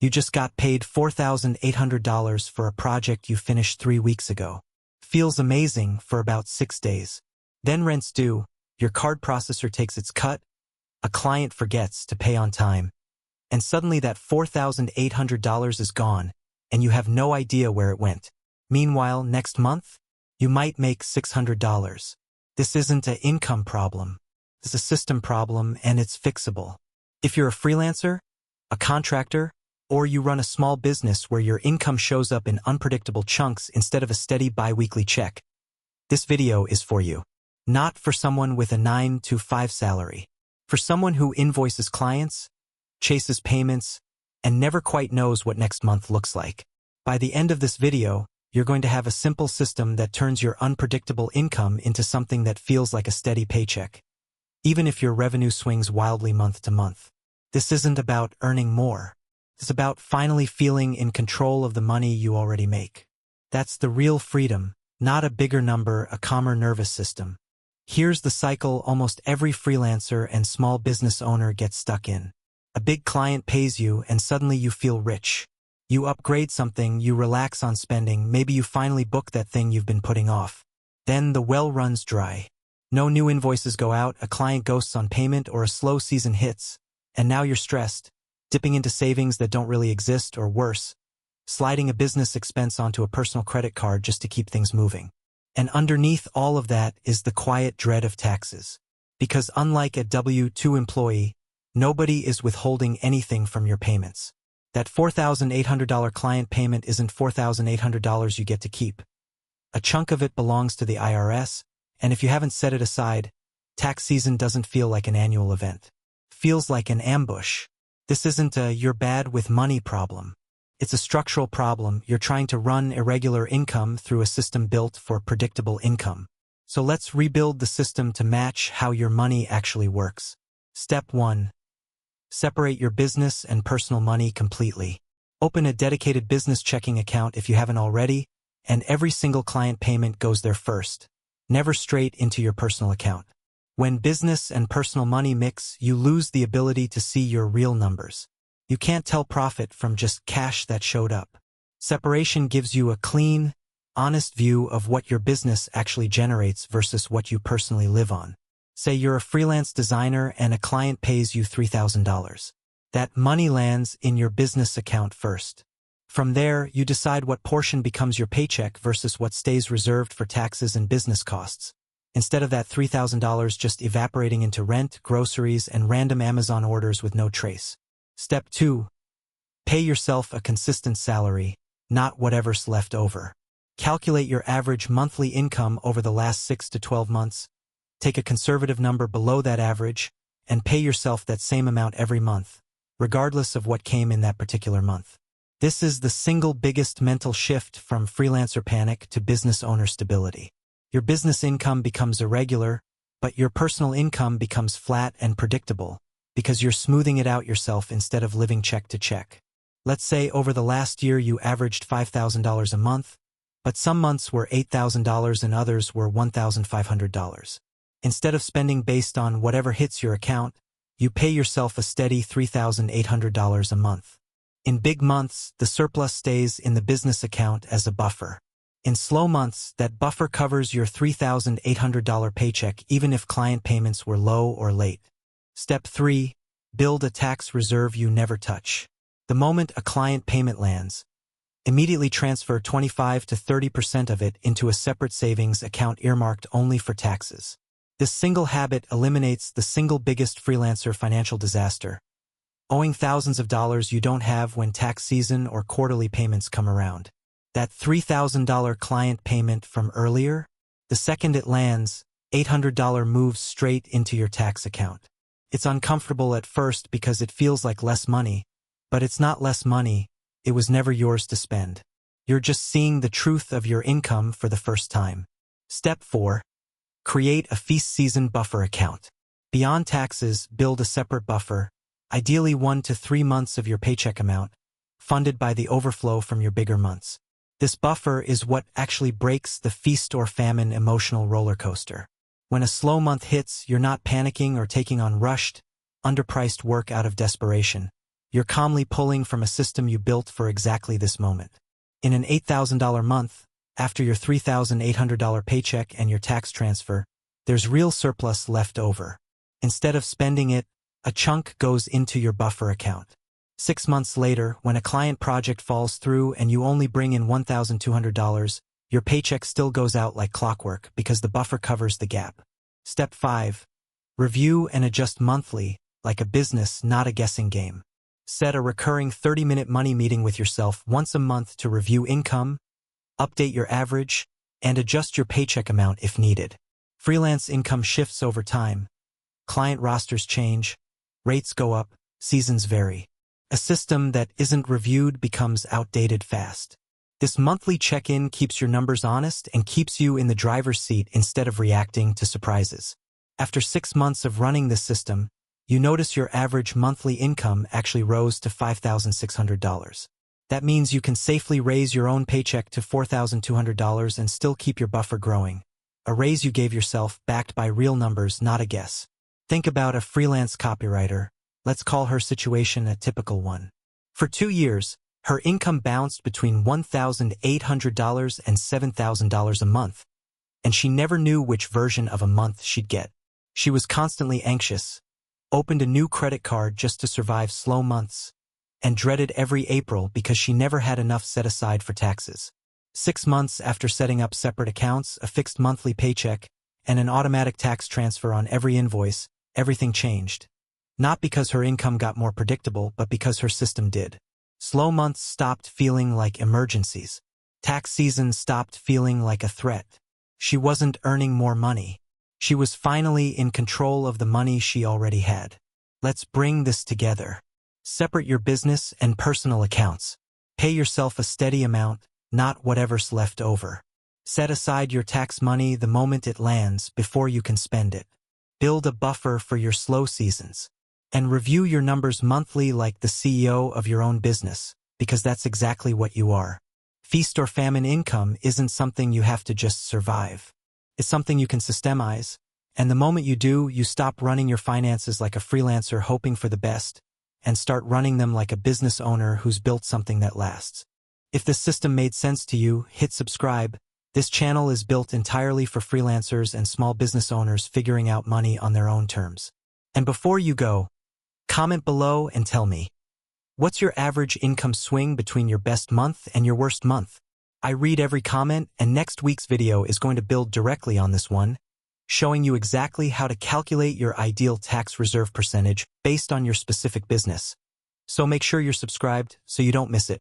You just got paid $4,800 for a project you finished 3 weeks ago. Feels amazing for about 6 days. Then rent's due, your card processor takes its cut, a client forgets to pay on time, and suddenly that $4,800 is gone, and you have no idea where it went. Meanwhile, next month, you might make $600. This isn't an income problem. It's a system problem, and it's fixable. If you're a freelancer, a contractor, or you run a small business where your income shows up in unpredictable chunks instead of a steady bi-weekly check, this video is for you. Not for someone with a 9-to-5 salary. For someone who invoices clients, chases payments, and never quite knows what next month looks like. By the end of this video, you're going to have a simple system that turns your unpredictable income into something that feels like a steady paycheck, even if your revenue swings wildly month to month. This isn't about earning more. It's about finally feeling in control of the money you already make. That's the real freedom, not a bigger number, a calmer nervous system. Here's the cycle almost every freelancer and small business owner gets stuck in. A big client pays you and suddenly you feel rich. You upgrade something, you relax on spending, maybe you finally book that thing you've been putting off. Then the well runs dry. No new invoices go out, a client ghosts on payment, or a slow season hits, and now you're stressed, dipping into savings that don't really exist, or worse, sliding a business expense onto a personal credit card just to keep things moving. And underneath all of that is the quiet dread of taxes. Because unlike a W-2 employee, nobody is withholding anything from your payments. That $4,800 client payment isn't $4,800 you get to keep. A chunk of it belongs to the IRS, and if you haven't set it aside, tax season doesn't feel like an annual event. Feels like an ambush. This isn't a "you're bad with money" problem. It's a structural problem. You're trying to run irregular income through a system built for predictable income. So let's rebuild the system to match how your money actually works. Step 1. Separate your business and personal money completely. Open a dedicated business checking account if you haven't already, and every single client payment goes there first, never straight into your personal account. When business and personal money mix, you lose the ability to see your real numbers. You can't tell profit from just cash that showed up. Separation gives you a clean, honest view of what your business actually generates versus what you personally live on. Say you're a freelance designer and a client pays you $3,000. That money lands in your business account first. From there, you decide what portion becomes your paycheck versus what stays reserved for taxes and business costs, instead of that $3,000 just evaporating into rent, groceries, and random Amazon orders with no trace. Step 2. Pay yourself a consistent salary, not whatever's left over. Calculate your average monthly income over the last 6 to 12 months. Take a conservative number below that average, and pay yourself that same amount every month, regardless of what came in that particular month. This is the single biggest mental shift from freelancer panic to business owner stability. Your business income becomes irregular, but your personal income becomes flat and predictable, because you're smoothing it out yourself instead of living check to check. Let's say over the last year you averaged $5,000 a month, but some months were $8,000 and others were $1,500. Instead of spending based on whatever hits your account, you pay yourself a steady $3,800 a month. In big months, the surplus stays in the business account as a buffer. In slow months, that buffer covers your $3,800 paycheck even if client payments were low or late. Step 3. Build a tax reserve you never touch. The moment a client payment lands, immediately transfer 25 to 30% of it into a separate savings account earmarked only for taxes. This single habit eliminates the single biggest freelancer financial disaster, owing thousands of dollars you don't have when tax season or quarterly payments come around. That $3,000 client payment from earlier, the second it lands, $800 moves straight into your tax account. It's uncomfortable at first because it feels like less money, but it's not less money, it was never yours to spend. You're just seeing the truth of your income for the first time. Step 4. Create a feast season buffer account. Beyond taxes, build a separate buffer, ideally 1 to 3 months of your paycheck amount, funded by the overflow from your bigger months. This buffer is what actually breaks the feast-or-famine emotional roller coaster. When a slow month hits, you're not panicking or taking on rushed, underpriced work out of desperation. You're calmly pulling from a system you built for exactly this moment. In an $8,000 month, after your $3,800 paycheck and your tax transfer, there's real surplus left over. Instead of spending it, a chunk goes into your buffer account. 6 months later, when a client project falls through and you only bring in $1,200, your paycheck still goes out like clockwork because the buffer covers the gap. Step 5. Review and adjust monthly, like a business, not a guessing game. Set a recurring 30-minute money meeting with yourself once a month to review income, update your average, and adjust your paycheck amount if needed. Freelance income shifts over time. Client rosters change, rates go up, seasons vary. A system that isn't reviewed becomes outdated fast. This monthly check-in keeps your numbers honest and keeps you in the driver's seat instead of reacting to surprises. After 6 months of running this system, you notice your average monthly income actually rose to $5,600. That means you can safely raise your own paycheck to $4,200 and still keep your buffer growing. A raise you gave yourself, backed by real numbers, not a guess. Think about a freelance copywriter. Let's call her situation a typical one. For 2 years, her income bounced between $1,800 and $7,000 a month, and she never knew which version of a month she'd get. She was constantly anxious, opened a new credit card just to survive slow months, and dreaded every April because she never had enough set aside for taxes. 6 months after setting up separate accounts, a fixed monthly paycheck, and an automatic tax transfer on every invoice, everything changed. Not because her income got more predictable, but because her system did. Slow months stopped feeling like emergencies. Tax season stopped feeling like a threat. She wasn't earning more money. She was finally in control of the money she already had. Let's bring this together. Separate your business and personal accounts. Pay yourself a steady amount, not whatever's left over. Set aside your tax money the moment it lands before you can spend it. Build a buffer for your slow seasons. And review your numbers monthly like the CEO of your own business, because that's exactly what you are. Feast or famine income isn't something you have to just survive. It's something you can systemize, and the moment you do, you stop running your finances like a freelancer hoping for the best, and start running them like a business owner who's built something that lasts. If this system made sense to you, hit subscribe. This channel is built entirely for freelancers and small business owners figuring out money on their own terms. And before you go, comment below and tell me, what's your average income swing between your best month and your worst month? I read every comment, and next week's video is going to build directly on this one, showing you exactly how to calculate your ideal tax reserve percentage based on your specific business. So make sure you're subscribed so you don't miss it.